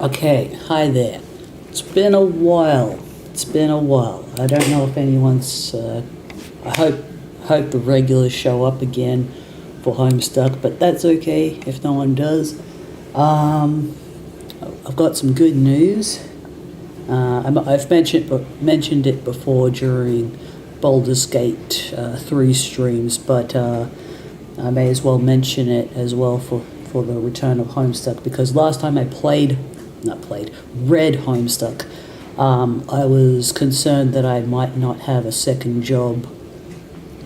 Okay, hi there. It's been a while. I don't know if anyone's. I hope the regulars show up again for Homestuck, but that's okay if no one does. I've got some good news. I've mentioned it before during Baldur's Gate 3 streams, but I may as well mention it as well for the return of Homestuck, because last time I read Homestuck, I was concerned that I might not have a second job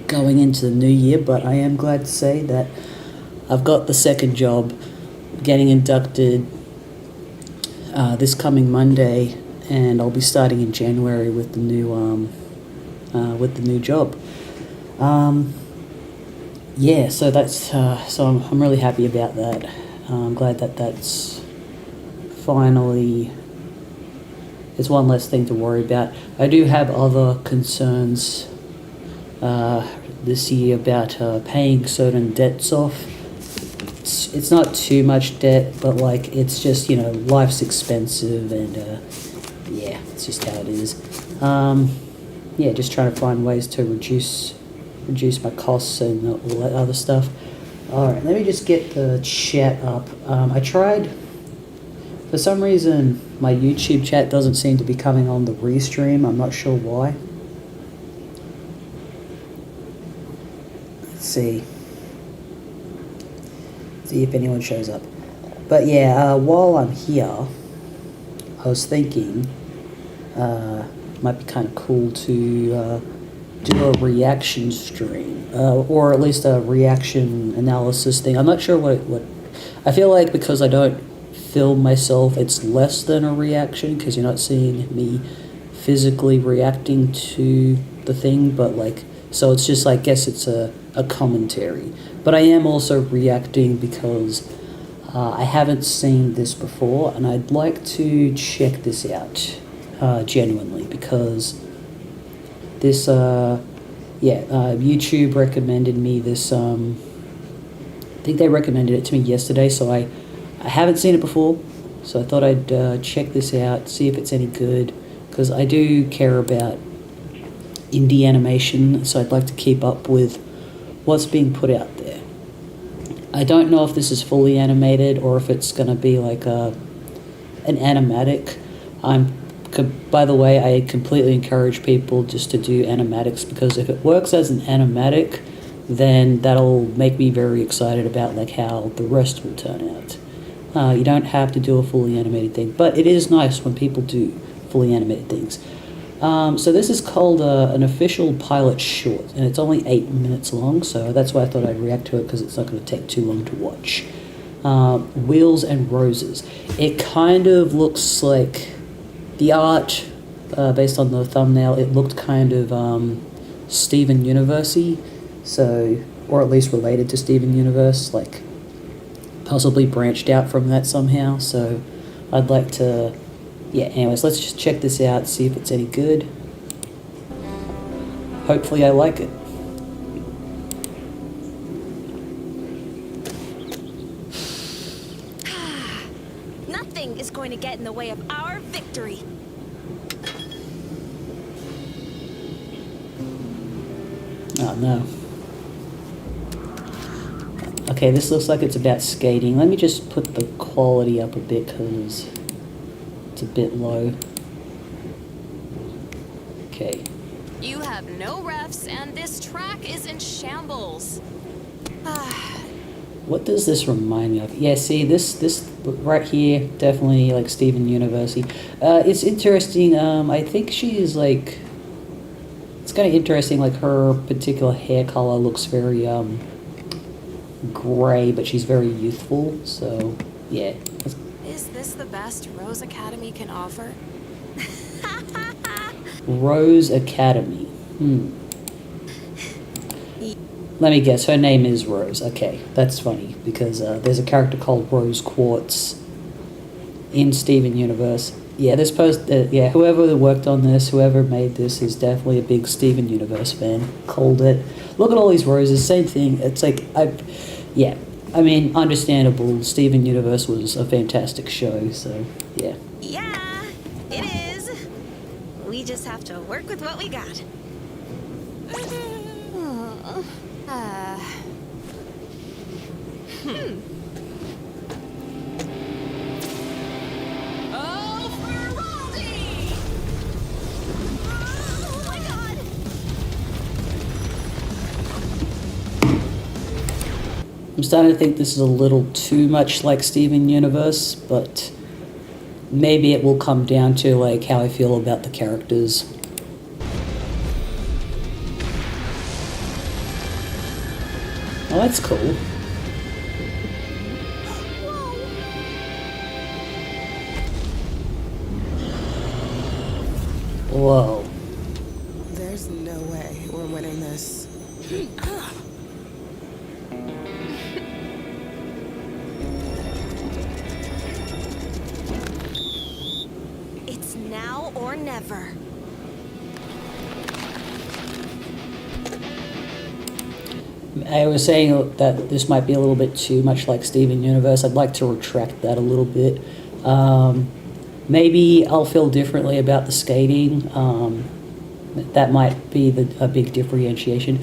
going into the new year, but I am glad to say that I've got the second job, getting inducted this coming Monday, and I'll be starting in January with the new job. Yeah, so that's I'm really happy about that. I'm glad that that's finally, it's one less thing to worry about. I do have other concerns this year about paying certain debts off. It's not too much debt, but like it's just, life's expensive, and yeah, it's just how it is. Yeah, just trying to find ways to reduce my costs and all that other stuff. Alright, let me just get the chat up. I tried, for some reason my YouTube chat doesn't seem to be coming on the restream. I'm not sure why. Let's see if anyone shows up. But yeah, while I'm here, I was thinking might be kind of cool to do a reaction stream, or at least a reaction analysis thing. I'm not sure what I feel like, because I don't film myself, it's less than a reaction, because you're not seeing me physically reacting to the thing, but so it's just, I guess it's a commentary. But I am also reacting because I haven't seen this before, and I'd like to check this out genuinely, because this, YouTube recommended me this, I think they recommended it to me yesterday, so I haven't seen it before, so I thought I'd check this out, see if it's any good, because I do care about indie animation, so I'd like to keep up with what's being put out there. I don't know if this is fully animated or if it's going to be like an animatic. By the way, I completely encourage people just to do animatics, because if it works as an animatic, then that'll make me very excited about how the rest will turn out. You don't have to do a fully animated thing, but it is nice when people do fully animated things. So this is called an official pilot short, and it's only 8 minutes long, so that's why I thought I'd react to it, because it's not going to take too long to watch. Wheels and Roses. It kind of looks like the art, based on the thumbnail, it looked kind of Steven Universe-y, so, or at least related to Steven Universe, possibly branched out from that somehow, so I'd like to, yeah, anyways, let's just check this out, see if it's any good. Hopefully I like it. Nothing is going to get in the way of our victory. Oh no. Okay, this looks like it's about skating. Let me just put the quality up a bit, because it's a bit low. Okay. You have no refs, and this track is in shambles. What does this remind me of? Yeah, see, this right here, definitely like Steven Universe. It's interesting. I think she's it's kind of interesting, her particular hair color looks very gray, but she's very youthful, so yeah. Is this the best Rose Academy can offer? Rose Academy. Let me guess, her name is Rose. Okay, that's funny, because there's a character called Rose Quartz in Steven Universe. Yeah, this whoever worked on this, whoever made this, is definitely a big Steven Universe fan. Called it. Look at all these roses, same thing. It's I mean, understandable. Steven Universe was a fantastic show, so yeah. Yeah, it is. We just have to work with what we got. Uh, Oh, Feraldi! Oh my god! I'm starting to think this is a little too much like Steven Universe, but maybe it will come down to like how I feel about the characters. Oh, that's cool. Whoa. There's no way we're winning this. It's now or never. I was saying that this might be a little bit too much like Steven Universe. I'd like to retract that a little bit. Maybe I'll feel differently about the skating. That might be a big differentiation.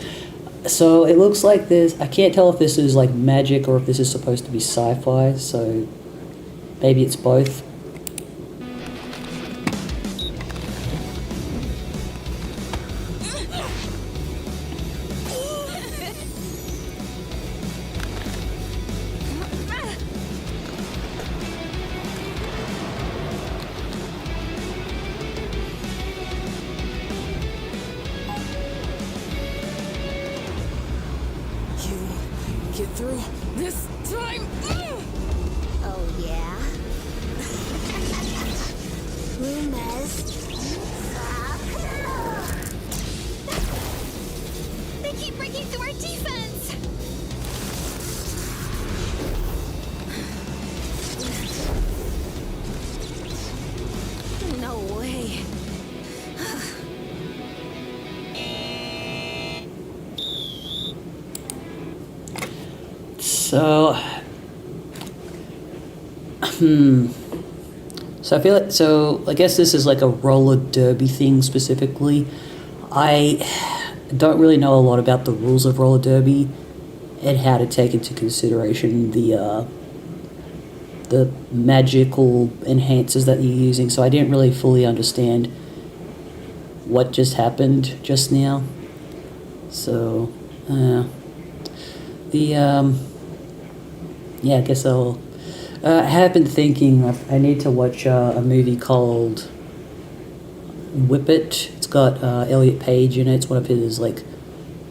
So it looks like there's... I can't tell if this is like magic or if this is supposed to be sci-fi, so maybe it's both. Get through this time. Oh yeah? They keep breaking through our defense! No way. So, So I feel like, so I guess this is like a roller derby thing specifically. I don't really know a lot about the rules of roller derby and how to take into consideration the magical enhancers that you're using, so I didn't really fully understand what just happened just now. So, yeah, I guess I'll... I have been thinking I need to watch a movie called Whip It. It's got Elliot Page in it. It's one of his, like,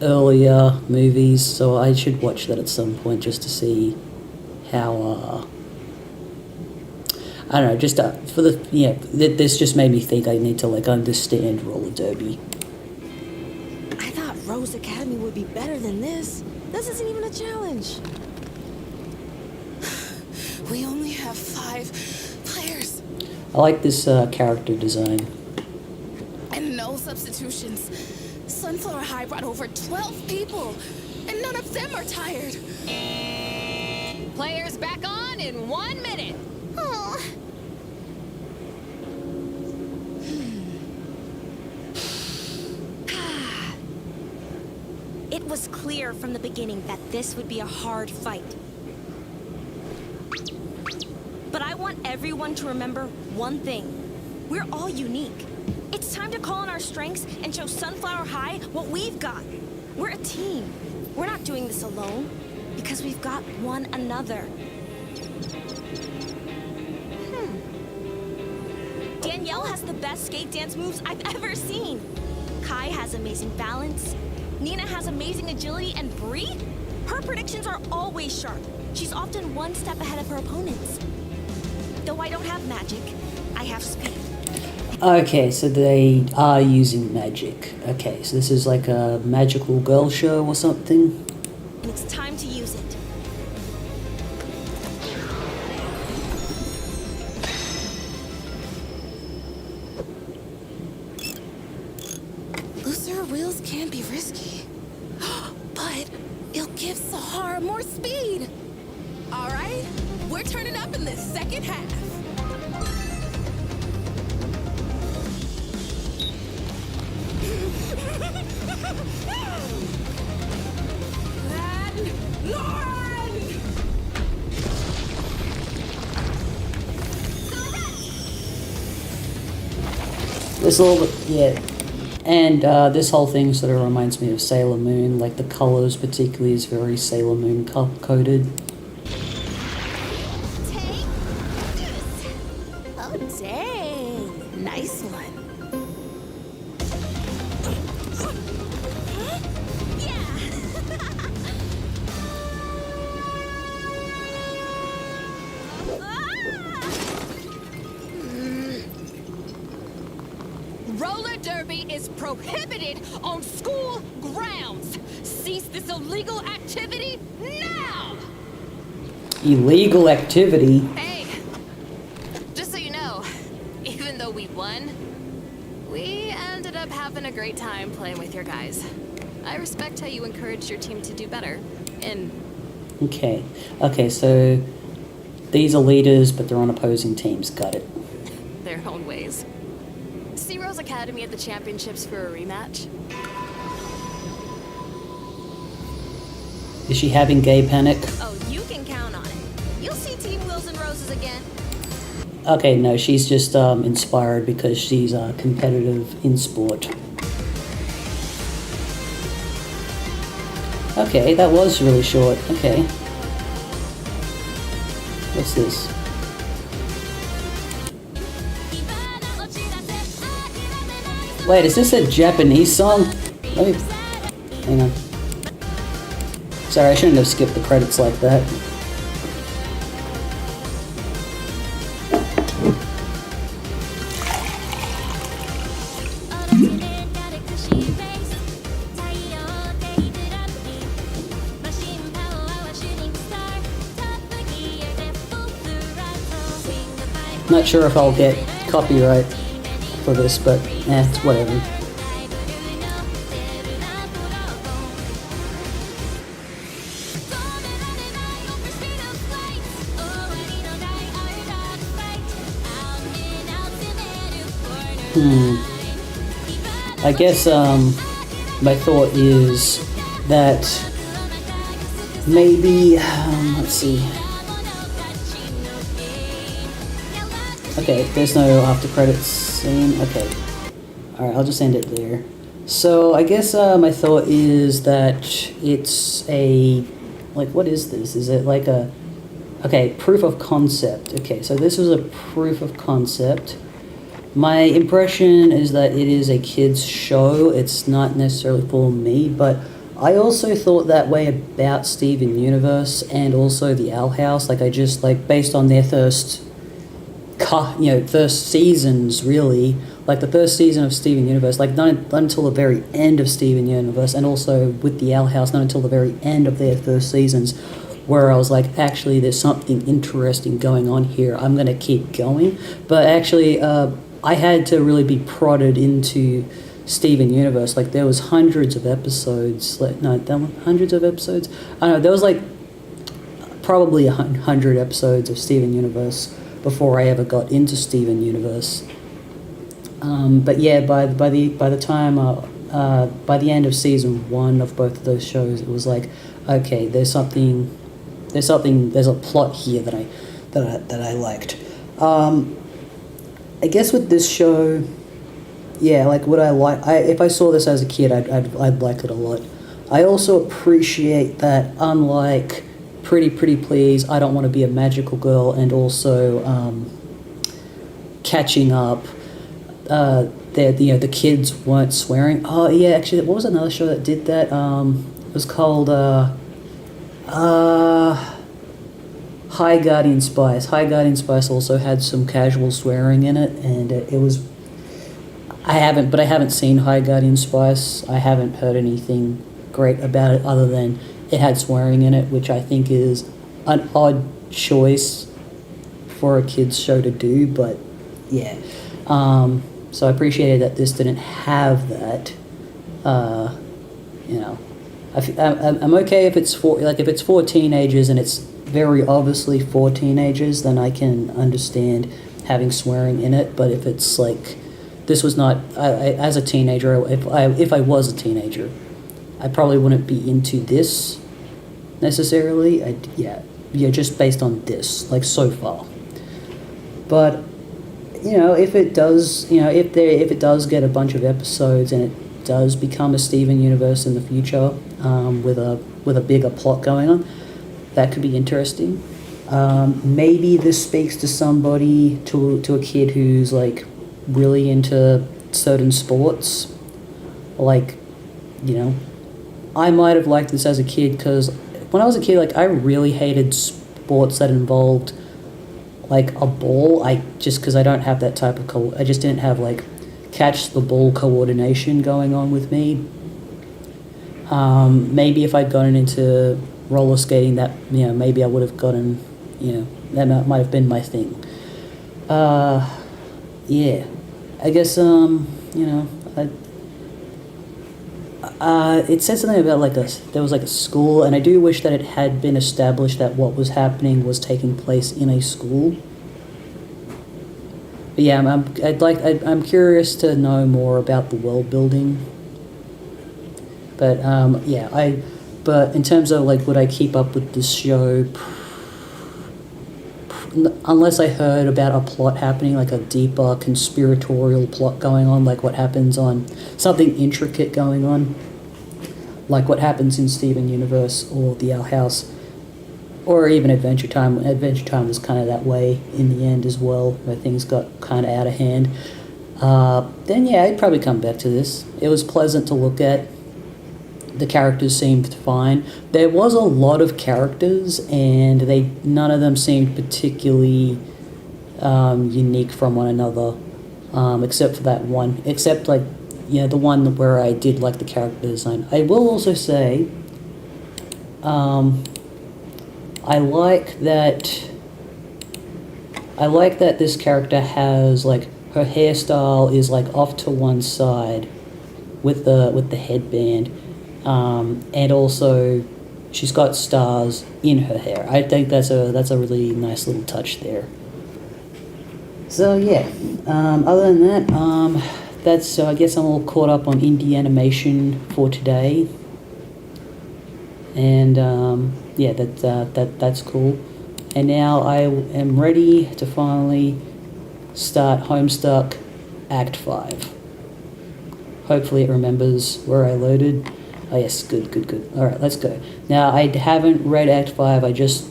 earlier movies, so I should watch that at some point just to see how, I don't know, just for the, yeah, this just made me think I need to, like, understand roller derby. I thought Rose Academy would be better than this. This isn't even a challenge. We only have 5 players. I like this character design. And no substitutions. Sunflower High brought over 12 people, and none of them are tired. Players back on in 1 minute. Oh. It was clear from the beginning that this would be a hard fight. But I want everyone to remember one thing. We're all unique. It's time to call on our strengths and show Sunflower High what we've got. We're a team. We're not doing this alone because we've got one another. Danielle has the best skate dance moves I've ever seen. Kai has amazing balance. Nina has amazing agility, and Bree? Her predictions are always sharp. She's often one step ahead of her opponents. Though I don't have magic, I have speed. Okay, so they are using magic. Okay, so this is like a magical girl show or something. And it's time to use it. Looser wheels can be risky. But it'll give Sahara more speed. All right, we're turning up in this second half. And Lauren! This little bit, yeah. And this whole thing sort of reminds me of Sailor Moon. Like the colors, particularly, is very Sailor Moon coded. Take this. Oh, dang. Nice one. Roller derby is prohibited on school grounds. Cease this illegal activity now! Illegal activity? Hey, just so you know, even though we won, we ended up having a great time playing with your guys. I respect how you encouraged your team to do better. And Okay. Okay, so these are leaders, but they're on opposing teams. Got it. their own ways. See Rose Academy at the championships for a rematch? Is she having gay panic? Oh, you can count on it. You'll see Team Wheels and Roses again. Okay, no, she's just inspired because she's competitive in sport. Okay, that was really short. Okay. What's this? Wait, is this a Japanese song? Let me... Hang on. Sorry, I shouldn't have skipped the credits like that. Not sure if I'll get copyright for this, but it's whatever. I guess my thought is that maybe let's see. Okay, there's no after credits scene. Okay, all right, I'll just end it there. So I guess my thought is that it's a what is this? Is it like a proof of concept? Okay, so this was a proof of concept. My impression is that it is a kids show. It's not necessarily for me, but I also thought that way about Steven Universe and also the Owl House. I just based on their first seasons, really. Like the first season of Steven Universe, not until the very end of Steven Universe, and also with the Owl House, not until the very end of their first seasons, where I was like, actually, there's something interesting going on here. I'm gonna keep going. But actually, I had to really be prodded into Steven Universe. There was hundreds of episodes. Hundreds of episodes. I don't know. There was probably 100 episodes of Steven Universe before I ever got into Steven Universe. But yeah, by the time by the end of season 1 of both of those shows, it was like, okay, there's a plot here that I liked. I guess with this show, yeah, would I like? If I saw this as a kid, I'd like it a lot. I also appreciate that, unlike Pretty Please, I Don't Want to Be a Magical Girl, and also Catching Up, the kids weren't swearing. Oh yeah, actually, what was another show that did that? It was called High Guardian Spice. High Guardian Spice also had some casual swearing in it, and it was... I haven't seen High Guardian Spice. I haven't heard anything great about it other than it had swearing in it, which I think is an odd choice for a kids show to do, but yeah. So I appreciated that this didn't have that. I'm okay if it's for teenagers and it's very obviously for teenagers, then I can understand having swearing in it. But if it's like, this was not, as a teenager, if I was a teenager, I probably wouldn't be into this necessarily. Just based on this, like so far. But if it does, if it does get a bunch of episodes and it does become a Steven universe in the future, with a bigger plot going on, that could be interesting. Maybe this speaks to somebody, to a kid who's like really into certain sports. Like, I might have liked this as a kid because when I was a kid, like I really hated sports that involved like a ball. Because I don't have that type of I just didn't have like catch the ball coordination going on with me. Maybe if I'd gotten into roller skating, that maybe I would have gotten, that might have been my thing. Yeah, I guess it said something about there was like a school, and I do wish that it had been established that what was happening was taking place in a school. But yeah, I'm curious to know more about the world building. But but in terms of like, would I keep up with this show? Unless I heard about a plot happening, like a deeper conspiratorial plot going on, like what happens on something intricate going on, like what happens in Steven Universe or The Owl House, or even Adventure Time. Adventure Time was kind of that way in the end as well, where things got kind of out of hand. Then yeah, I'd probably come back to this. It was pleasant to look at. The characters seemed fine. There was a lot of characters, and none of them seemed particularly unique from one another, except for that one. Except the one where I did like the character design. I will also say, I like that this character has like, her hairstyle is like off to one side with the headband. And also, she's got stars in her hair. I think that's a really nice little touch there. So yeah, other than that, so I guess I'm all caught up on indie animation for today. And yeah, that's cool. And now I am ready to finally start Homestuck Act 5. Hopefully it remembers where I loaded. Oh yes, good. Alright, let's go. Now, I haven't read Act 5, I just,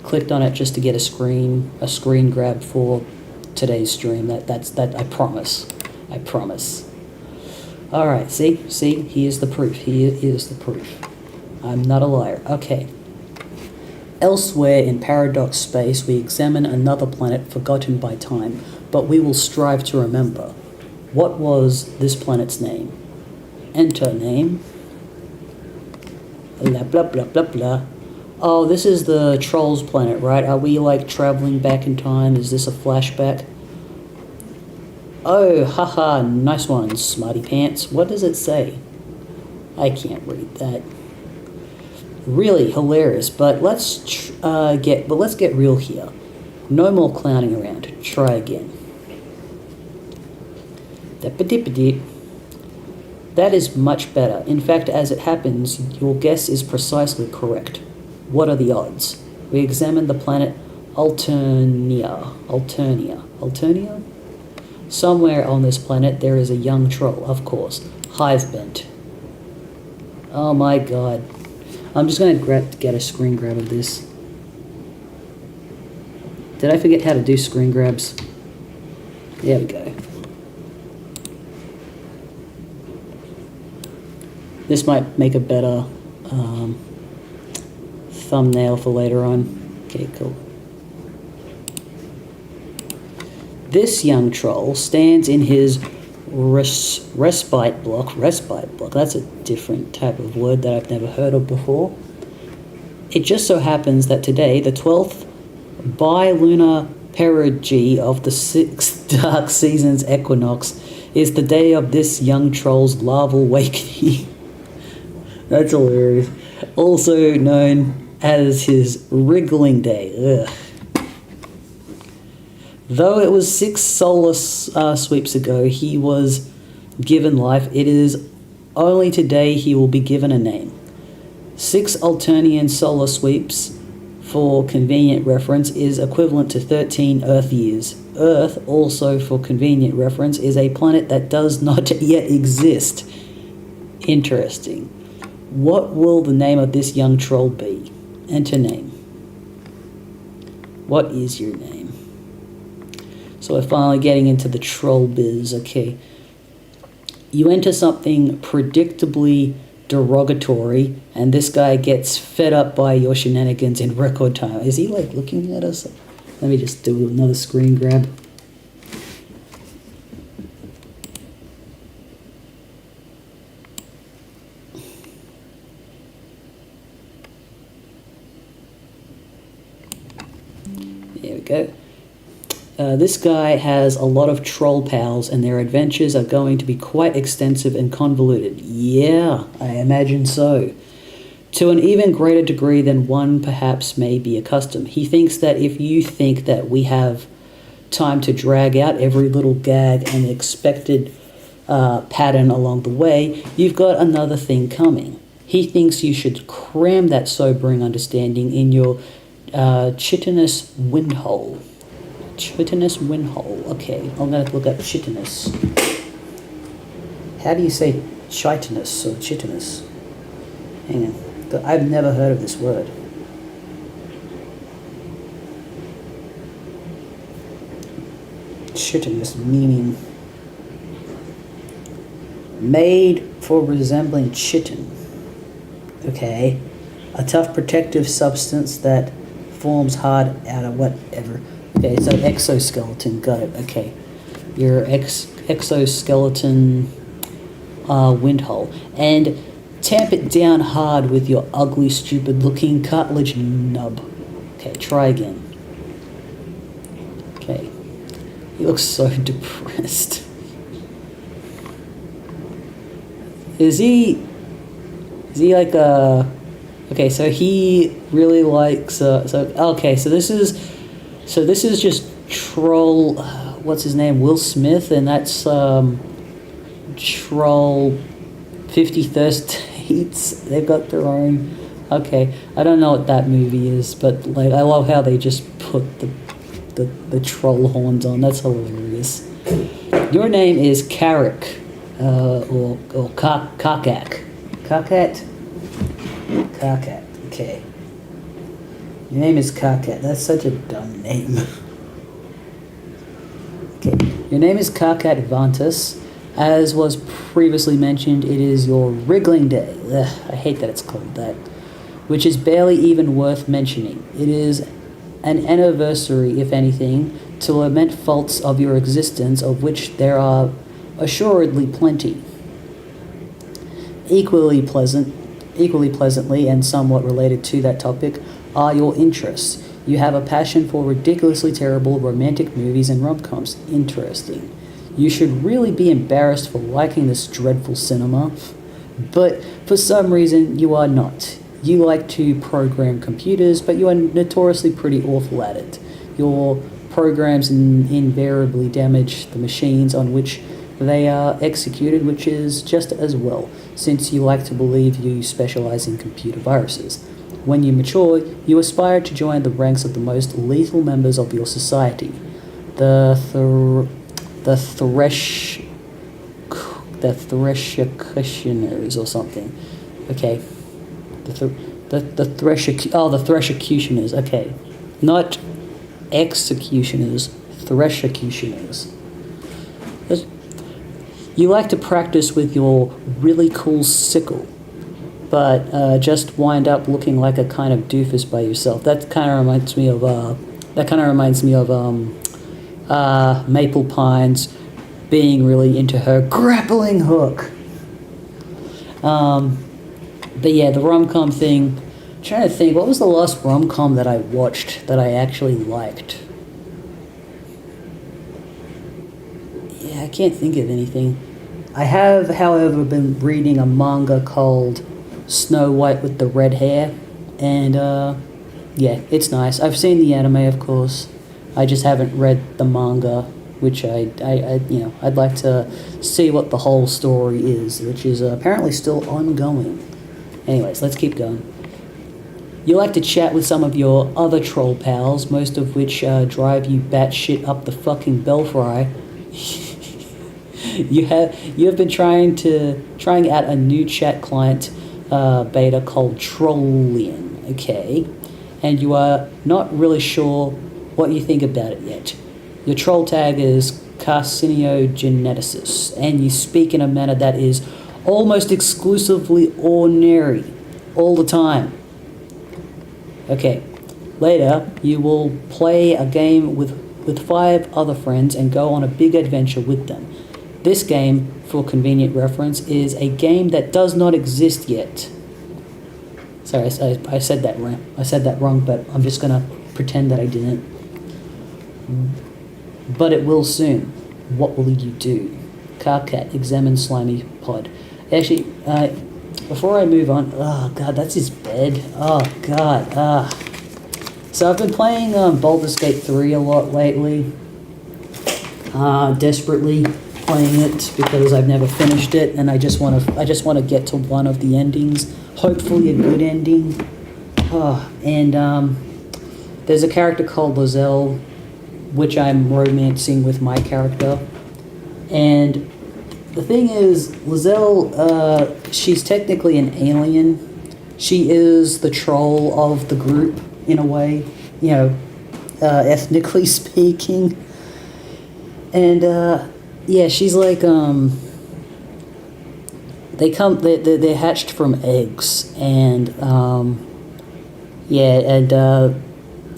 clicked on it just to get a screen grab for today's stream. That's I promise. Alright, see, here's the proof. Here is the proof. I'm not a liar. Okay. Elsewhere in Paradox Space, we examine another planet forgotten by time, but we will strive to remember. What was this planet's name? Enter name. Blah, blah, blah, blah, blah. Oh, this is the Trolls planet, right? Are we, traveling back in time? Is this a flashback? Oh, haha, nice one, smarty pants. What does it say? I can't read that. Really hilarious, but let's get real here. No more clowning around. Try again. Dip-a-dip-a-dip. That is much better. In fact, as it happens, your guess is precisely correct. What are the odds? We examine the planet Alternia. Somewhere on this planet there is a young troll, of course. Hivebent. Oh my god. I'm just going to get a screen grab of this. Did I forget how to do screen grabs? There we go. This might make a better thumbnail for later on. Okay, cool. This young troll stands in his respite block. Respite block, that's a different type of word that I've never heard of before. It just so happens that today, the 12th bilunar perigee of the 6th dark season's equinox, is the day of this young troll's larval awakening. That's hilarious. Also known as his wriggling day. Ugh. Though it was 6 solar sweeps ago he was given life, it is only today he will be given a name. 6 Alternian solar sweeps, for convenient reference, is equivalent to 13 Earth years. Earth, also for convenient reference, is a planet that does not yet exist. Interesting. What will the name of this young troll be? Enter name. What is your name? So we're finally getting into the troll biz, okay. You enter something predictably derogatory, and this guy gets fed up by your shenanigans in record time. Is he like looking at us? Let me just do another screen grab. There we go. This guy has a lot of troll pals, and their adventures are going to be quite extensive and convoluted. Yeah, I imagine so. To an even greater degree than one perhaps may be accustomed. He thinks that if you think that we have time to drag out every little gag and expected pattern along the way, you've got another thing coming. He thinks you should cram that sobering understanding in your chitinous windhole. Chitinous windhole. Okay, I'm going to look up chitinous. How do you say chitinous or chitinous? Hang on. I've never heard of this word. Chitinous meaning made for resembling chitin. Okay. A tough protective substance that forms hard out of whatever. Okay, so exoskeleton, got it, okay. Your exoskeleton windhole. And tamp it down hard with your ugly, stupid-looking cartilage nub. Okay, try again. Okay. He looks so depressed. Is he like a... Okay, so he really likes... okay, so this is just troll... what's his name? Will Smith, and that's troll 50 Thirst Dates. They've got their own... Okay, I don't know what that movie is, but like I love how they just put the troll horns on. That's hilarious. Your name is Carrick, or Karkat. Karkat? Karkat, okay. Your name is Karkat. That's such a dumb name. Okay. Your name is Karkat Vantus. As was previously mentioned, it is your wriggling day. Ugh, I hate that it's called that. Which is barely even worth mentioning. It is an anniversary, if anything, to lament faults of your existence, of which there are assuredly plenty. Equally pleasantly, and somewhat related to that topic, are your interests. You have a passion for ridiculously terrible romantic movies and rom-coms. Interesting. You should really be embarrassed for liking this dreadful cinema, but for some reason you are not. You like to program computers, but you are notoriously pretty awful at it. Your programs invariably damage the machines on which they are executed, which is just as well, since you like to believe you specialize in computer viruses. When you mature, you aspire to join the ranks of the most lethal members of your society. The Threshercutioners or something. Okay. The Threshercutioners. Okay. Not executioners, Threshercutioners. You like to practice with your really cool sickle, but just wind up looking like a kind of doofus by yourself. That kind of reminds me of Maple Pines being really into her grappling hook. But yeah, the rom-com thing. I'm trying to think, what was the last rom-com that I watched that I actually liked? Yeah, I can't think of anything. I have, however, been reading a manga called Snow White with the Red Hair, And yeah, it's nice. I've seen the anime, of course. I just haven't read the manga, which I'd like to see what the whole story is, which is apparently still ongoing. Anyways, let's keep going. You like to chat with some of your other troll pals, most of which drive you batshit up the fucking belfry. You have been trying out a new chat client beta called Trollian, okay? And you are not really sure what you think about it yet. Your troll tag is Carciniogeneticus, and you speak in a manner that is almost exclusively ordinary, all the time. Okay, later you will play a game with 5 other friends and go on a big adventure with them. This game, for convenient reference, is a game that does not exist yet. Sorry, I said that wrong. I said that wrong, but I'm just gonna pretend that I didn't. But it will soon. What will you do? Carcat, examine slimy pod. Actually, before I move on, oh god, that's his bed. Oh god, So I've been playing Baldur's Gate 3 a lot lately. Desperately playing it because I've never finished it, and I just want to get to one of the endings. Hopefully a good ending. There's a character called Lizelle, which I'm romancing with my character. And the thing is, Lizelle, she's technically an alien. She is the troll of the group, in a way, ethnically speaking. And, yeah, she's like, they're hatched from eggs, and,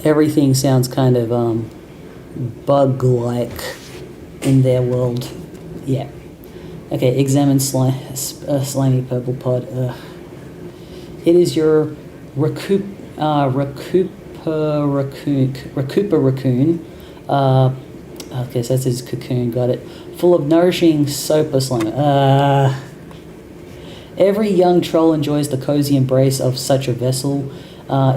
everything sounds kind of, bug-like in their world. Yeah. Okay, examine slimy purple pod. It is your Recooper raccoon. Okay, so that's his cocoon, got it. Full of nourishing sopa slime. Every young troll enjoys the cozy embrace of such a vessel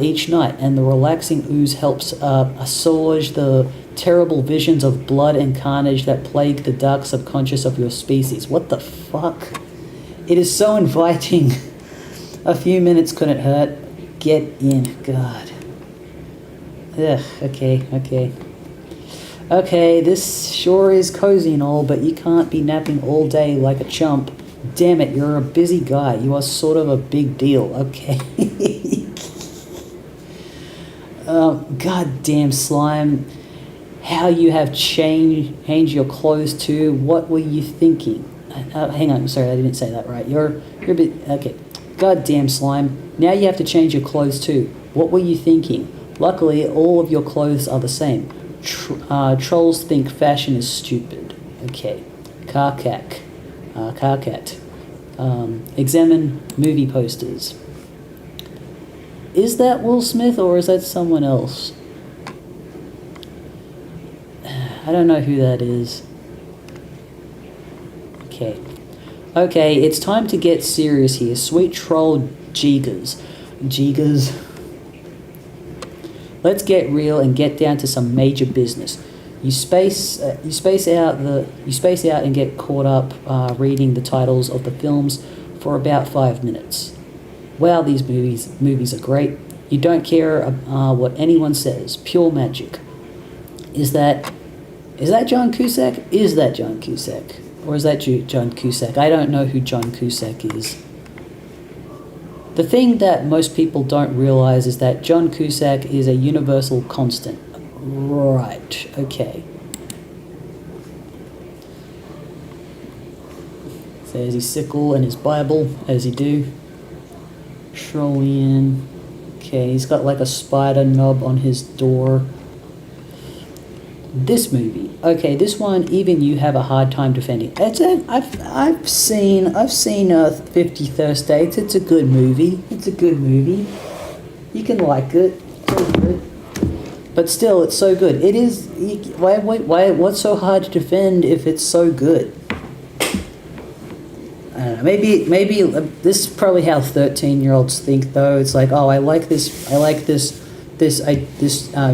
each night, and the relaxing ooze helps assuage the terrible visions of blood and carnage that plague the dark subconscious of your species. What the fuck? It is so inviting. A few minutes couldn't hurt. Get in. God. Ugh, okay. Okay, this sure is cozy and all, but you can't be napping all day like a chump. Damn it, you're a busy guy. You are sort of a big deal. Okay. Goddamn slime. How you have changed your clothes too. What were you thinking? Hang on, sorry, I didn't say that right. You're a bit... Okay. Goddamn slime. Now you have to change your clothes too. What were you thinking? Luckily, all of your clothes are the same. Trolls think fashion is stupid. Okay. Carcat. Examine movie posters. Is that Will Smith or is that someone else? I don't know who that is. Okay, it's time to get serious here. Sweet troll Jigas. Let's get real and get down to some major business. You space out and get caught up reading the titles of the films for about 5 minutes. Wow, these movies are great. You don't care what anyone says. Pure magic. Is that John Cusack? Is that John Cusack? Or is that John Cusack? I don't know who John Cusack is. The thing that most people don't realize is that John Cusack is a universal constant. Right, okay. So there's his sickle and his Bible, as he do. Trollian. Okay, he's got like a spider knob on his door. This movie, okay, this one even you have a hard time defending. I've seen 50 First Dates. It's a good movie. You can like it. It's good. But still, it's so good. It is. Why? What's so hard to defend if it's so good? know. Maybe this is probably how 13-year-olds think, though. It's like, oh, I like this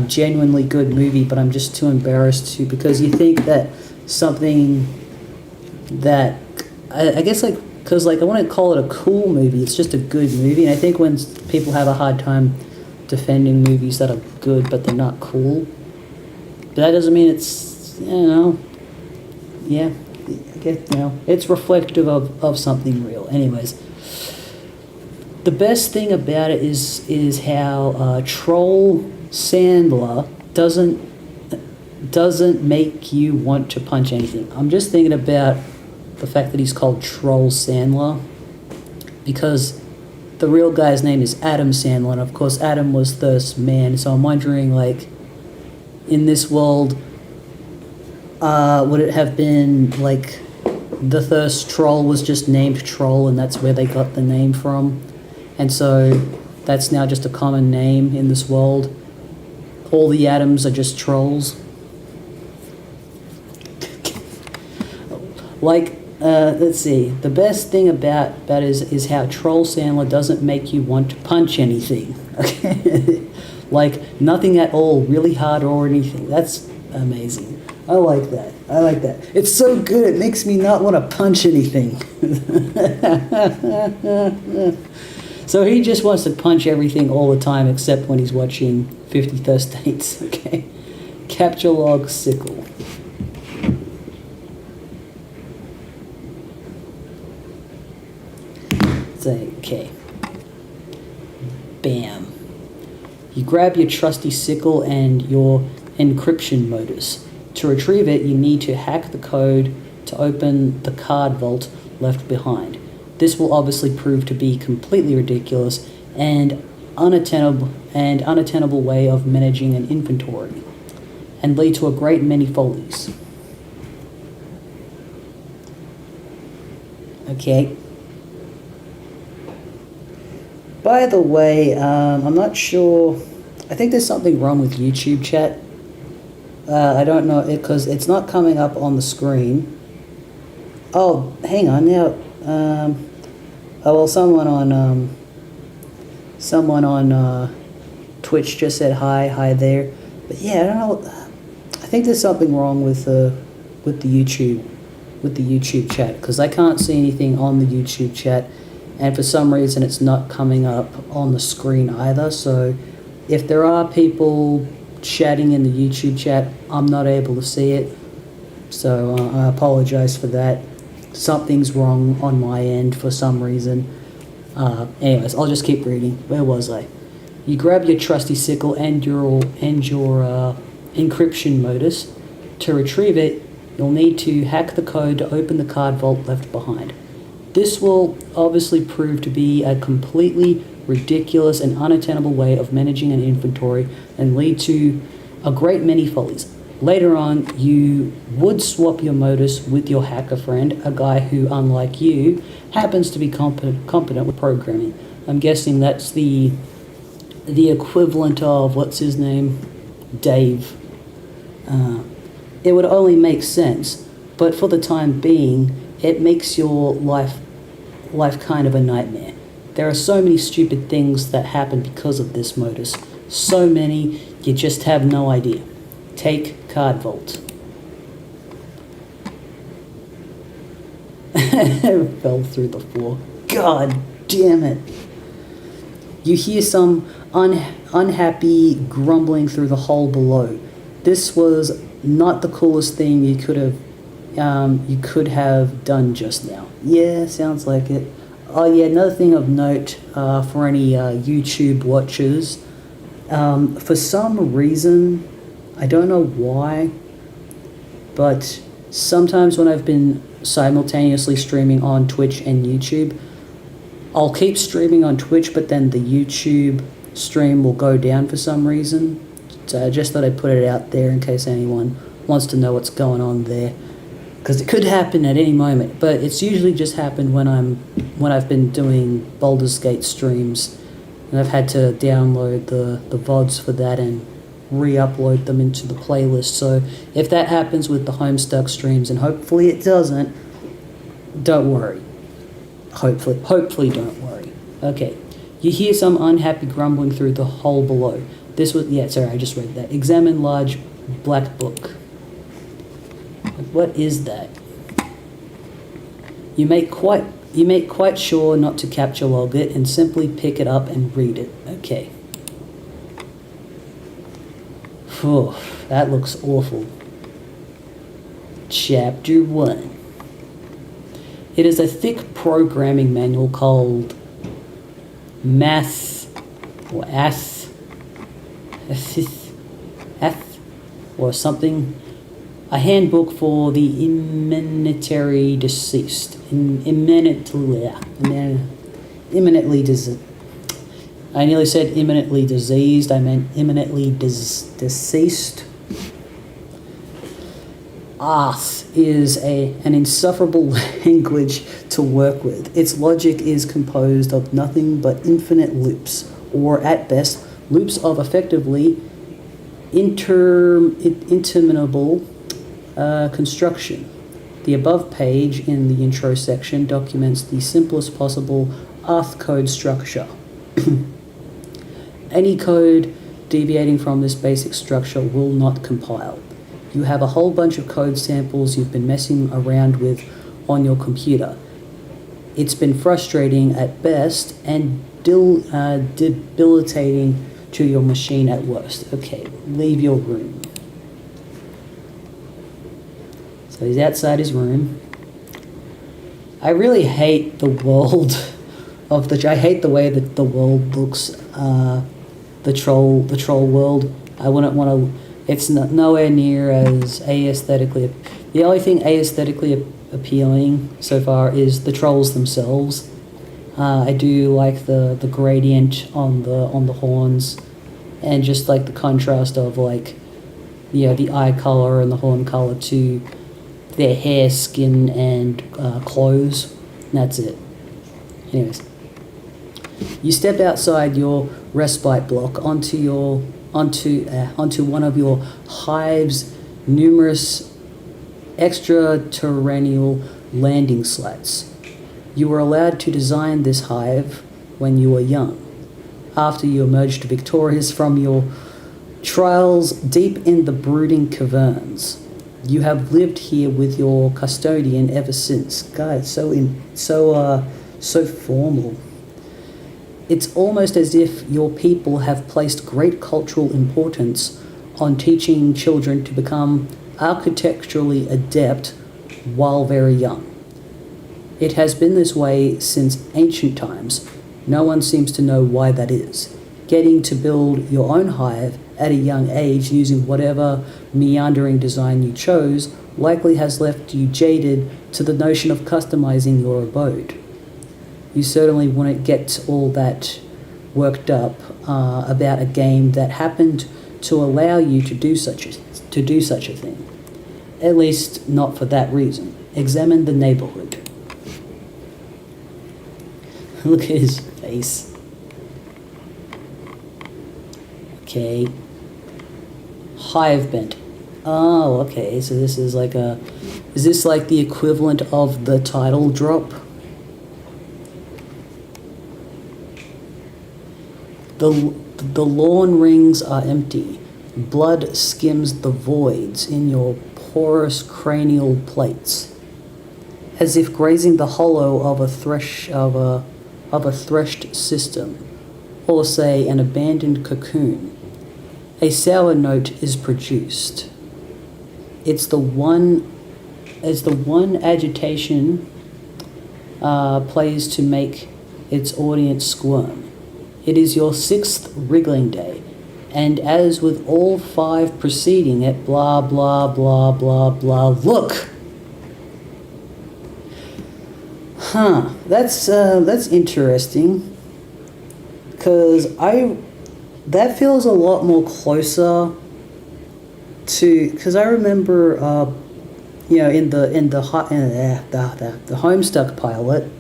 genuinely good movie, but I'm just too embarrassed to, because you think that something that I guess, like, because, like, I want to call it a cool movie. It's just a good movie, and I think when people have a hard time defending movies that are good but they're not cool, but that doesn't mean it's, yeah, I guess, it's reflective of something real. Anyways, the best thing about it is how Troll Sandler doesn't make you want to punch anything. I'm just thinking about the fact that he's called Troll Sandler because the real guy's name is Adam Sandler, and of course Adam was first man, so I'm wondering, like, in this world, would it have been, like, the first troll was just named Troll and that's where they got the name from, and so that's now just a common name in this world? All the Adams are just trolls? Like, let's see. The best thing about that is how Troll Sandler doesn't make you want to punch anything. Okay, like nothing at all, really hard or anything. That's amazing. I like that. It's so good. It makes me not want to punch anything. So he just wants to punch everything all the time, except when he's watching 50 First Dates. Okay, capture log sickle. Okay. Bam. You grab your trusty sickle and your encryption modus. To retrieve it, you need to hack the code to open the card vault left behind. This will obviously prove to be completely ridiculous and unattainable way of managing an inventory, and lead to a great many follies. Okay. By the way, I'm not sure. I think there's something wrong with YouTube chat. I don't know it because it's not coming up on the screen. Oh, hang on now. Well, someone on Twitch just said hi there. But yeah, I don't know. I think there's something wrong with the YouTube chat because I can't see anything on the YouTube chat. And for some reason it's not coming up on the screen either, so if there are people chatting in the YouTube chat, I'm not able to see it, so I apologize for that. Something's wrong on my end for some reason. Anyways, I'll just keep reading. Where was I? You grab your trusty sickle and your encryption modus. To retrieve it, you'll need to hack the code to open the card vault left behind. This will obviously prove to be a completely ridiculous and unattainable way of managing an inventory and lead to a great many follies. Later on, you would swap your modus with your hacker friend, a guy who, unlike you, happens to be competent with programming. I'm guessing that's the equivalent of, what's his name? Dave. It would only make sense, but for the time being, it makes your life kind of a nightmare. There are so many stupid things that happen because of this modus. So many, you just have no idea. Take card vault. Fell through the floor. God damn it. You hear some unhappy grumbling through the hole below. This was not the coolest thing you could have done just now. Yeah, sounds like it. Oh yeah, another thing of note for any YouTube watchers, for some reason, I don't know why, but sometimes when I've been simultaneously streaming on Twitch and YouTube, I'll keep streaming on Twitch, but then the YouTube stream will go down for some reason. So I just thought I'd put it out there in case anyone wants to know what's going on there. Because it could happen at any moment, but it's usually just happened when I've been doing Baldur's Gate streams, and I've had to download the VODs for that and re-upload them into the playlist. So if that happens with the Homestuck streams, and hopefully it doesn't, don't worry. Hopefully, don't worry. Okay. You hear some unhappy grumbling through the hole below. This was, yeah, sorry, I just read that. Examine large black book. What is that? You make quite sure not to capture log it and simply pick it up and read it. Okay. Phew, that looks awful. Chapter 1. It is a thick programming manual called Math or Ath or something. A handbook for the imminently deceased. Imminently diseased. I nearly said imminently diseased. I meant imminently deceased. Arth is an insufferable language to work with. Its logic is composed of nothing but infinite loops, or at best, loops of effectively interminable construction. The above page in the intro section documents the simplest possible Arth code structure. Any code deviating from this basic structure will not compile. You have a whole bunch of code samples you've been messing around with on your computer. It's been frustrating at best and debilitating to your machine at worst. Okay, leave your room. So he's outside his room. I really hate the world I hate the way that the world looks. The troll world. I wouldn't want to. It's nowhere near as aesthetically. The only thing aesthetically appealing so far is the trolls themselves. I do like the gradient on the horns, and just like the contrast of like, the eye color and the horn color to their hair, skin, and clothes. And that's it. Anyways, you step outside your respite block onto one of your hive's numerous extraterrestrial landing slats. You were allowed to design this hive when you were young, after you emerged victorious from your trials deep in the brooding caverns. You have lived here with your custodian ever since. God, so formal. It's almost as if your people have placed great cultural importance on teaching children to become architecturally adept while very young. It has been this way since ancient times. No one seems to know why that is. Getting to build your own hive at a young age using whatever meandering design you chose likely has left you jaded to the notion of customizing your abode. You certainly wouldn't get all that worked up about a game that happened to allow you to do such a thing. At least not for that reason. Examine the neighborhood. Look at his face. Okay. Hive bent. Oh, okay. So this is like is this like the equivalent of the title drop? The lawn rings are empty. Blood skims the voids in your porous cranial plates, as if grazing the hollow of a threshed system, or say an abandoned cocoon. A sour note is produced. It's the one agitation plays to make its audience squirm. It is your 6th wriggling day, and as with all 5 preceding it, blah, blah, blah, blah, blah, look! Huh, that's interesting, because that feels a lot more closer to, because I remember, in the Homestuck pilot,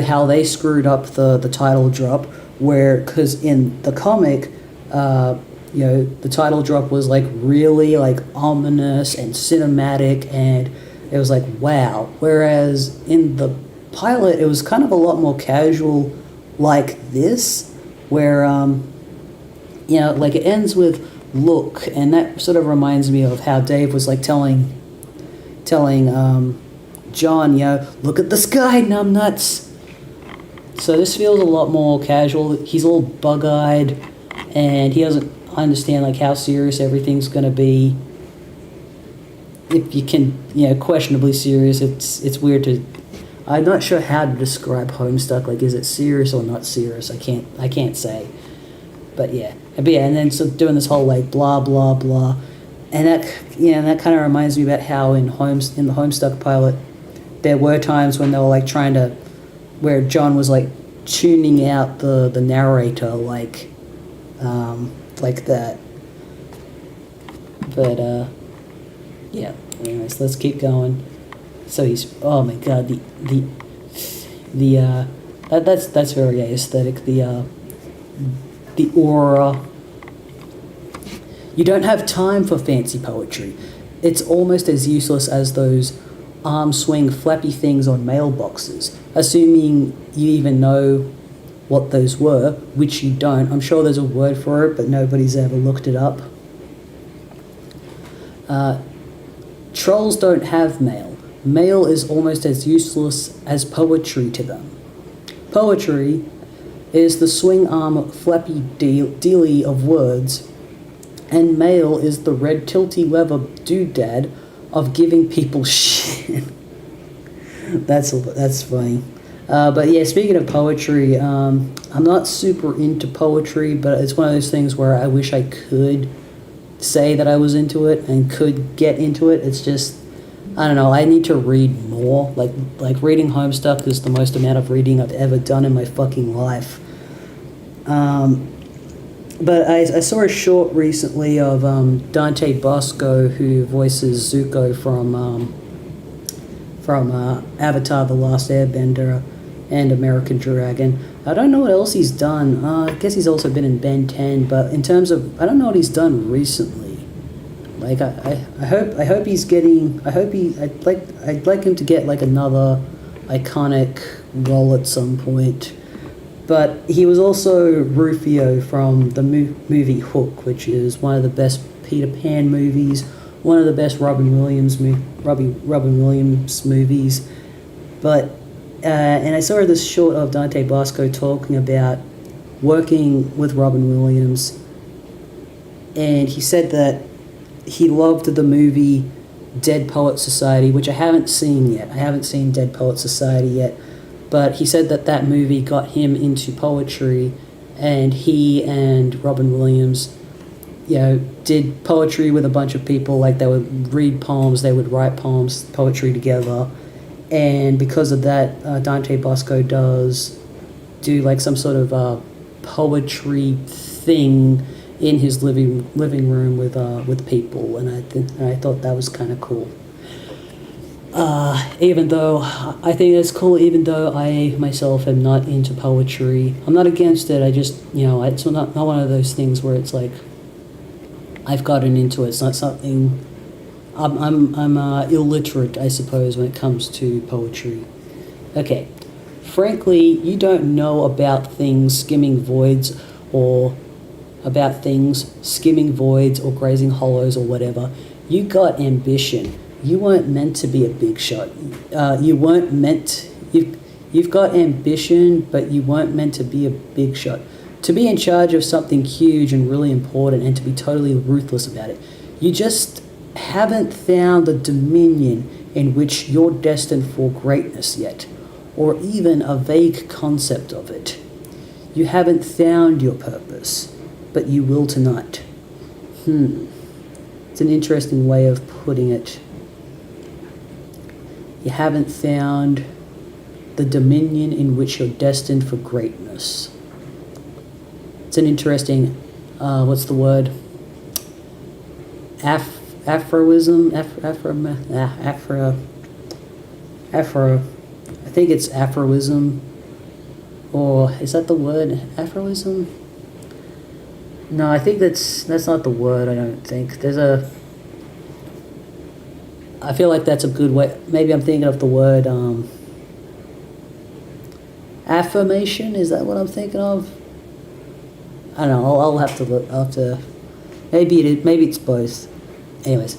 how they screwed up the title drop, because in the comic, the title drop was like really like ominous and cinematic, and it was like, wow. Whereas in the pilot, it was kind of a lot more casual like this, where, like it ends with look, and that sort of reminds me of how Dave was like telling John, look at the sky, numbnuts. So this feels a lot more casual. He's all bug-eyed, and he doesn't understand like how serious everything's going to be. If you can, questionably serious. It's weird to. I'm not sure how to describe Homestuck. Like, is it serious or not serious? I can't say. But yeah, and then so doing this whole like blah blah blah, and that kind of reminds me about how in the Homestuck pilot, there were times when they were like trying to, where John was like tuning out the narrator like that. But yeah. Anyways, let's keep going. So he's, oh my god, that's very aesthetic. The aura. You don't have time for fancy poetry. It's almost as useless as those arm swing flappy things on mailboxes. Assuming you even know what those were, which you don't. I'm sure there's a word for it, but nobody's ever looked it up. Trolls don't have mail. Mail is almost as useless as poetry to them. Poetry is the swing arm flappy dealy of words, and mail is the red tilty leather doodad of giving people shit. That's funny. But yeah, speaking of poetry, I'm not super into poetry, but it's one of those things where I wish I could say that I was into it and could get into it. It's just, I don't know, I need to read more. Like reading Homestuck is the most amount of reading I've ever done in my fucking life. But I saw a short recently of Dante Bosco, who voices Zuko from Avatar: The Last Airbender and American Dragon. I don't know what else he's done. I guess he's also been in Ben 10, but in terms of, I don't know what he's done recently. Like I hope he's getting. I'd like him to get like another iconic role at some point. But he was also Rufio from the movie Hook, which is one of the best Peter Pan movies, one of the best Robin Williams movies. But and I saw this short of Dante Bosco talking about working with Robin Williams, and he said that he loved the movie Dead Poets Society, which I haven't seen yet. I haven't seen Dead Poets Society yet. But he said that movie got him into poetry, and he and Robin Williams, did poetry with a bunch of people. Like, they would read poems, they would write poetry together. And because of that, Dante Bosco does do like some sort of poetry thing in his living room with people, and I thought that was kind of cool. Even though I think it's cool, even though I myself am not into poetry, I'm not against it. I just, it's not one of those things where it's like I've gotten into it. It's not something. I'm illiterate, I suppose, when it comes to poetry. Okay, frankly, you don't know about things skimming voids or grazing hollows or whatever. You got ambition. You weren't meant to be a big shot. You've got ambition, but you weren't meant to be a big shot. To be in charge of something huge and really important and to be totally ruthless about it. You just haven't found the dominion in which you're destined for greatness yet, or even a vague concept of it. You haven't found your purpose, but you will tonight. It's an interesting way of putting it. You haven't found the dominion in which you're destined for greatness. It's an interesting, what's the word? Afroism? Afro. I think it's Afroism. Or is that the word? Afroism? No, I think that's not the word, I don't think. I feel like that's a good way. Maybe I'm thinking of the word, Affirmation, is that what I'm thinking of? I don't know, I'll have to look, maybe it's both. Anyways.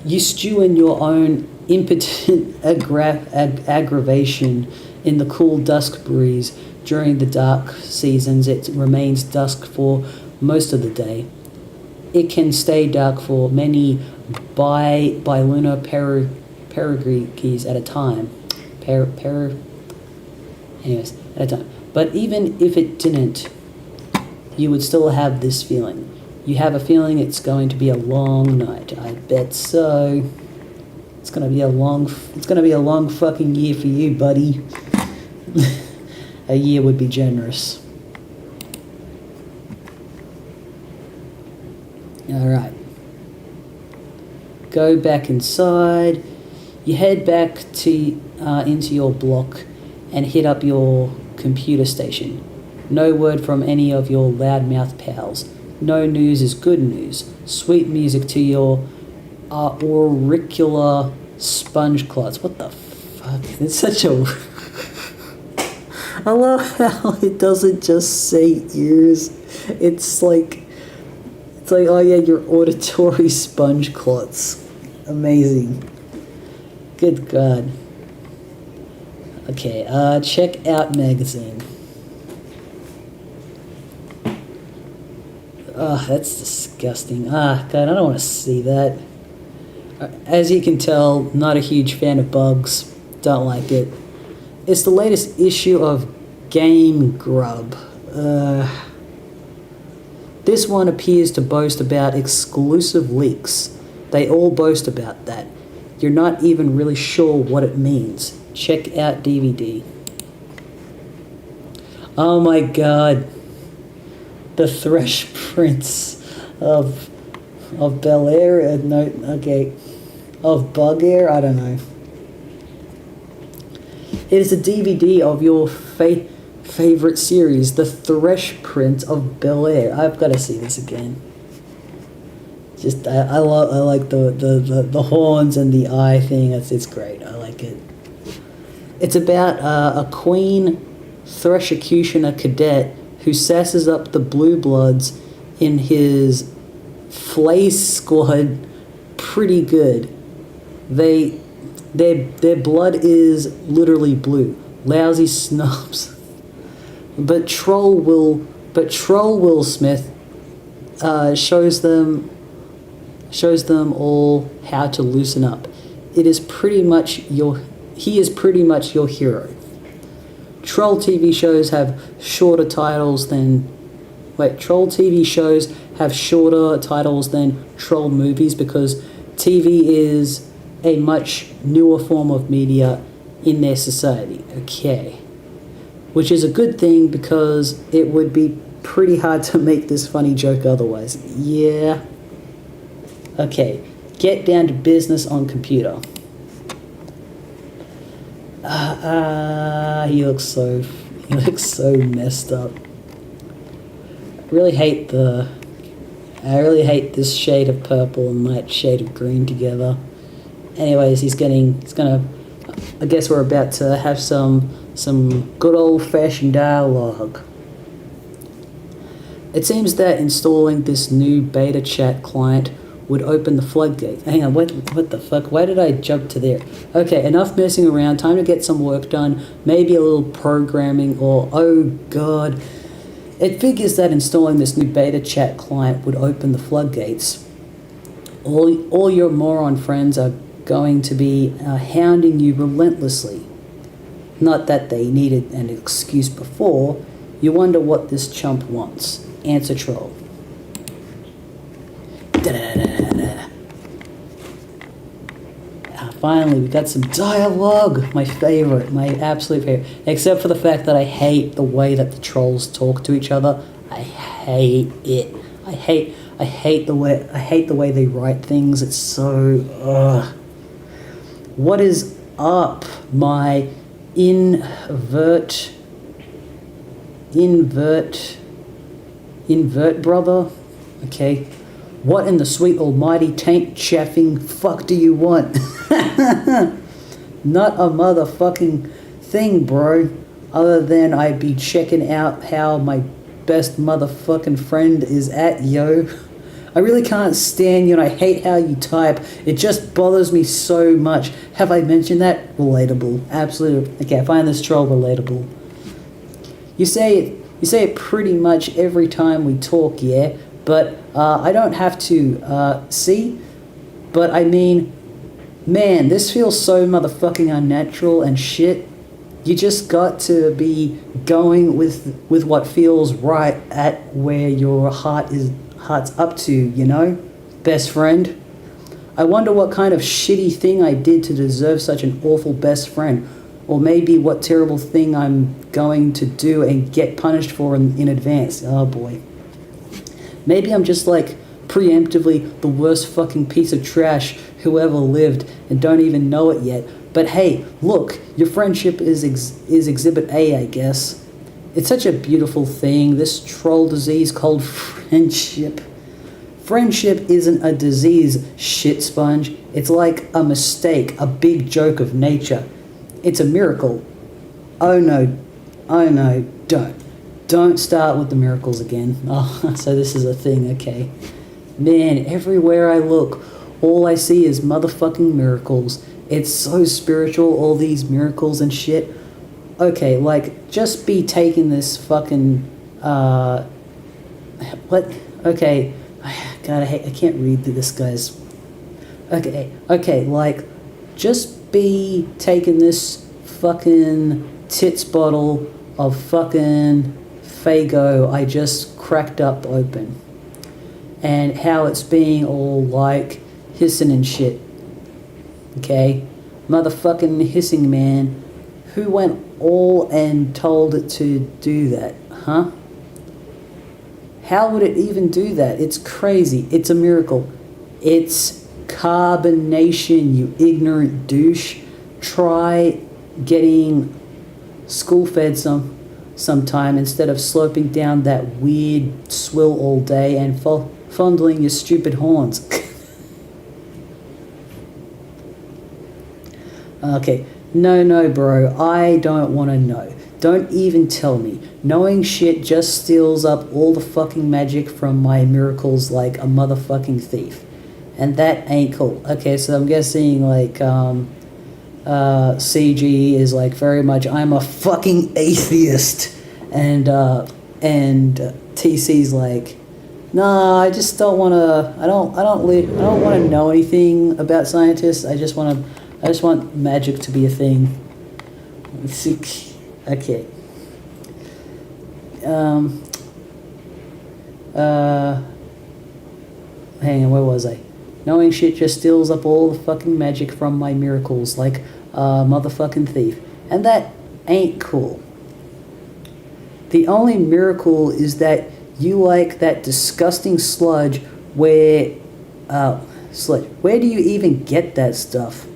You stew in your own impotent aggravation in the cool dusk breeze. During the dark seasons, it remains dusk for most of the day. It can stay dark for many bilunar perigrees at a time. Anyways, at a time. But even if it didn't, you would still have this feeling. You have a feeling it's going to be a long night. I bet so. It's gonna be a long fucking year for you, buddy. A year would be generous. Alright. Go back inside. You head back to into your block and hit up your computer station. No word from any of your loudmouth pals. No news is good news. Sweet music to your auricular sponge clots. What the fuck? It's such a... I love how it doesn't just say ears. It's like, oh yeah, your auditory sponge clots. Amazing. Good God. Okay, check out magazine. That's disgusting. God, I don't want to see that. As you can tell, not a huge fan of bugs. Don't like it. It's the latest issue of Game Grub. This one appears to boast about exclusive leaks. They all boast about that. You're not even really sure what it means. Check out DVD. Oh my God. The Thresh Prince of Bel Air, no, okay, of Bug Air, I don't know. It is a DVD of your favorite series, The Thresh Prince of Bel Air. I've got to see this again. Just I like the horns and the eye thing. It's great. I like it. It's about a Queen Threshercutioner cadet who sasses up the Blue Bloods in his Flay squad pretty good. Their blood is literally blue. Lousy snobs. But Troll Will Smith shows them all how to loosen up. He is pretty much your hero. Troll TV shows have shorter titles than troll movies because TV is a much newer form of media in their society. Okay. Which is a good thing because it would be pretty hard to make this funny joke otherwise. Yeah. Okay. Get down to business on computer. He looks so messed up. I really hate this shade of purple and that shade of green together. Anyways, I guess we're about to have some good old-fashioned dialogue. It seems that installing this new beta chat client would open the floodgates. Hang on, what the fuck? Why did I jump to there? Okay, enough messing around. Time to get some work done. Maybe a little programming or... Oh, God. It figures that installing this new beta chat client would open the floodgates. All your moron friends are going to be hounding you relentlessly. Not that they needed an excuse before. You wonder what this chump wants. Answer Troll. Finally, we got some dialogue. My favorite, my absolute favorite. Except for the fact that I hate the way that the trolls talk to each other. I hate it. I hate the way they write things. It's so What is up, my invert brother? Okay. What in the sweet almighty taint chaffing fuck do you want? Not a motherfucking thing, bro. other than I'd be checking out how my best motherfucking friend is at, yo. I really can't stand you and I hate how you type. It just bothers me so much. Have I mentioned that? Relatable. Absolutely. Okay, I find this troll relatable. You say it pretty much every time we talk, yeah? But I don't have to, see? But I mean, man, this feels so motherfucking unnatural and shit. You just got to be going with what feels right at where your heart's up to, you know? Best friend. I wonder what kind of shitty thing I did to deserve such an awful best friend. Or maybe what terrible thing I'm going to do and get punished for in advance. Oh boy. Maybe I'm just like preemptively the worst fucking piece of trash who ever lived and don't even know it yet. But hey, look, your friendship is exhibit A, I guess. It's such a beautiful thing, this troll disease called friendship. Friendship isn't a disease, shit sponge. It's like a mistake, a big joke of nature. It's a miracle. Oh no, don't. Don't start with the miracles again. Oh, so this is a thing, okay. Man, everywhere I look, all I see is motherfucking miracles. It's so spiritual, all these miracles and shit. Okay, like, just be taking this fucking, what? Okay, God, I can't read this guy's, okay, like, just be taking this fucking tits bottle of fucking Fago I just cracked up open, and how it's being all, like, hissing and shit, okay? Motherfucking hissing man. Who went all and told it to do that, huh? How would it even do that? It's crazy. It's a miracle. It's carbonation, you ignorant douche. Try getting school-fed sometime instead of sloping down that weird swill all day and fondling your stupid horns. Okay. No, bro, I don't want to know. Don't even tell me. Knowing shit just steals up all the fucking magic from my miracles like a motherfucking thief. And that ain't cool. Okay, so I'm guessing, like, CG is, like, very much, I'm a fucking atheist. And TC's like, nah, I just don't want to, I don't want to know anything about scientists. I just want magic to be a thing. Okay. Hang on, where was I? Knowing shit just steals up all the fucking magic from my miracles like a motherfucking thief. And that ain't cool. The only miracle is that you like that disgusting sludge where do you even get that stuff?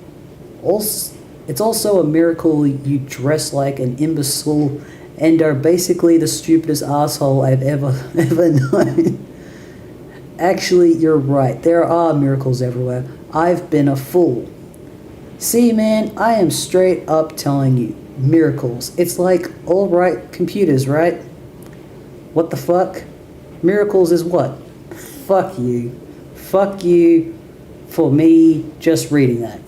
Also, it's also a miracle you dress like an imbecile and are basically the stupidest asshole I've ever known. Actually, you're right. There are miracles everywhere. I've been a fool. See, man, I am straight up telling you. Miracles. It's like, alright, computers, right? What the fuck? Miracles is what? Fuck you. Fuck you for me just reading that.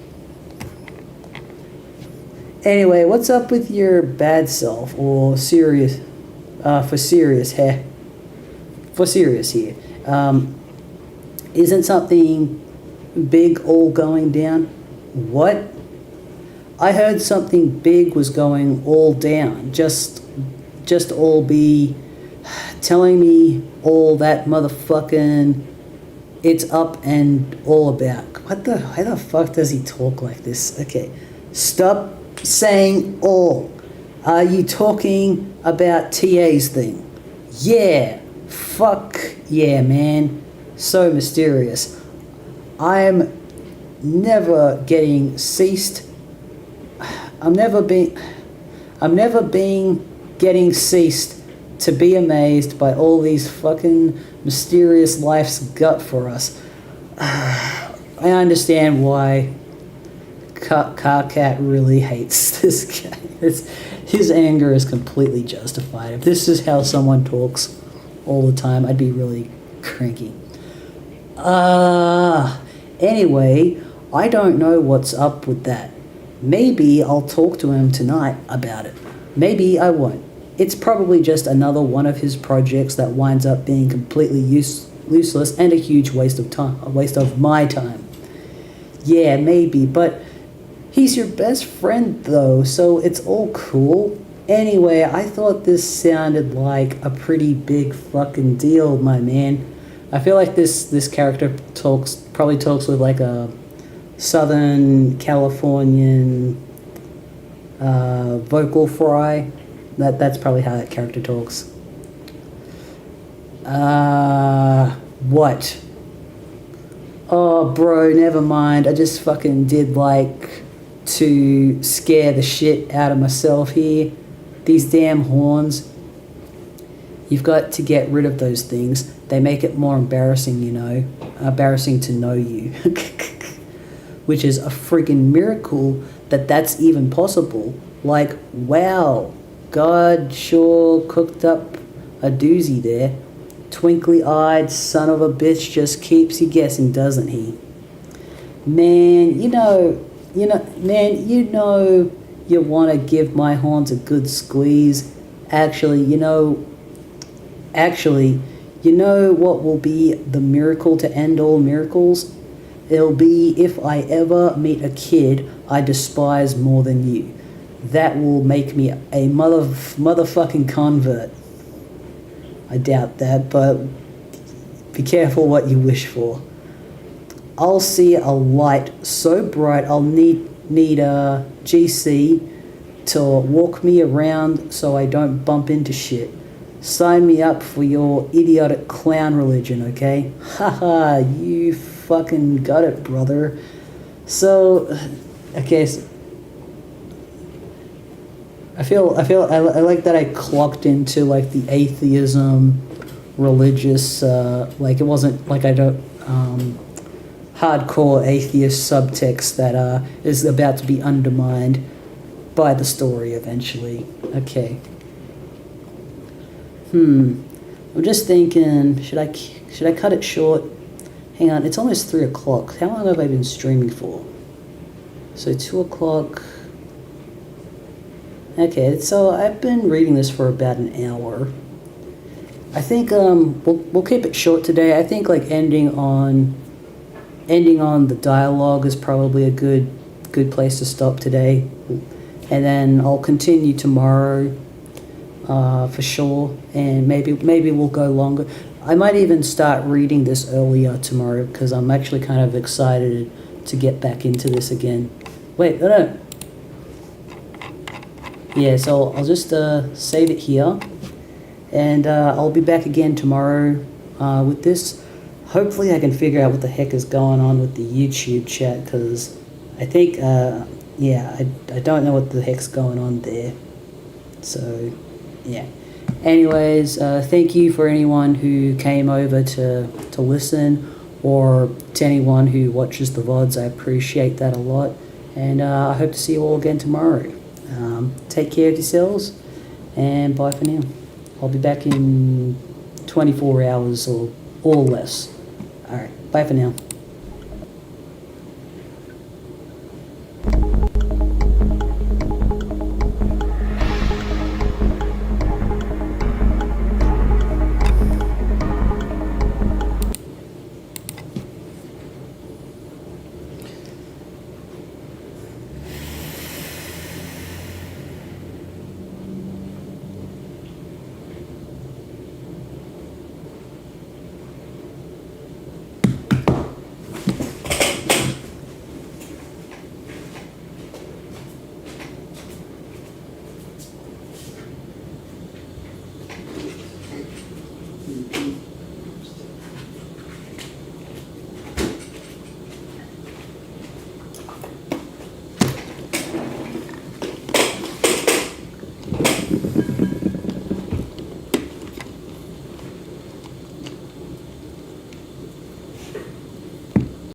Anyway, what's up with your bad self, or serious, for serious here? Isn't something big all going down? What? I heard something big was going all down. Just all be telling me all that motherfucking it's up and all about. Why the fuck does he talk like this? Okay, stop saying all. Are you talking about TA's thing? Yeah, fuck yeah, man. So mysterious. I'm never being getting ceased to be amazed by all these fucking mysterious life's gut for us. I understand why Carcat really hates this guy. his anger is completely justified. If this is how someone talks all the time, I'd be really cranky. Anyway, I don't know what's up with that. Maybe I'll talk to him tonight about it. Maybe I won't. It's probably just another one of his projects that winds up being completely useless and a huge waste of time, a waste of my time. Yeah, maybe, but he's your best friend though, so it's all cool. Anyway, I thought this sounded like a pretty big fucking deal, my man. I feel like this character probably talks with like a Southern Californian vocal fry. That's probably how that character talks. What? Oh, bro, never mind. I just fucking did like to scare the shit out of myself here. These damn horns. You've got to get rid of those things. They make it more embarrassing, you know. Embarrassing to know you. Which is a freaking miracle that that's even possible. Like, wow. God sure cooked up a doozy there. Twinkly-eyed son of a bitch just keeps you guessing, doesn't he? Man, you want to give my horns a good squeeze. Actually, you know what will be the miracle to end all miracles? It'll be if I ever meet a kid I despise more than you. That will make me a motherfucking convert. I doubt that, but be careful what you wish for. I'll see a light so bright I'll need a GC to walk me around so I don't bump into shit. Sign me up for your idiotic clown religion, okay? Haha, you fucking got it, brother. So, okay, so I like that I clocked into like the atheism, religious, like it wasn't like I don't, hardcore atheist subtext that is about to be undermined by the story eventually. Okay. I'm just thinking, should I cut it short? Hang on, it's almost 3 o'clock. How long have I been streaming for? So 2 o'clock. Okay, so I've been reading this for about an hour. I think we'll keep it short today. I think like ending on the dialogue is probably a good place to stop today, and then I'll continue tomorrow for sure, and maybe we'll go longer. I might even start reading this earlier tomorrow because I'm actually kind of excited to get back into this again. Wait, no. Yeah, so I'll just save it here, and I'll be back again tomorrow with this. Hopefully I can figure out what the heck is going on with the YouTube chat, because I think, I don't know what the heck's going on there. So, yeah. Anyways, thank you for anyone who came over to listen, or to anyone who watches the VODs. I appreciate that a lot, and I hope to see you all again tomorrow. Take care of yourselves, and bye for now. I'll be back in 24 hours or less. Alright, bye for now.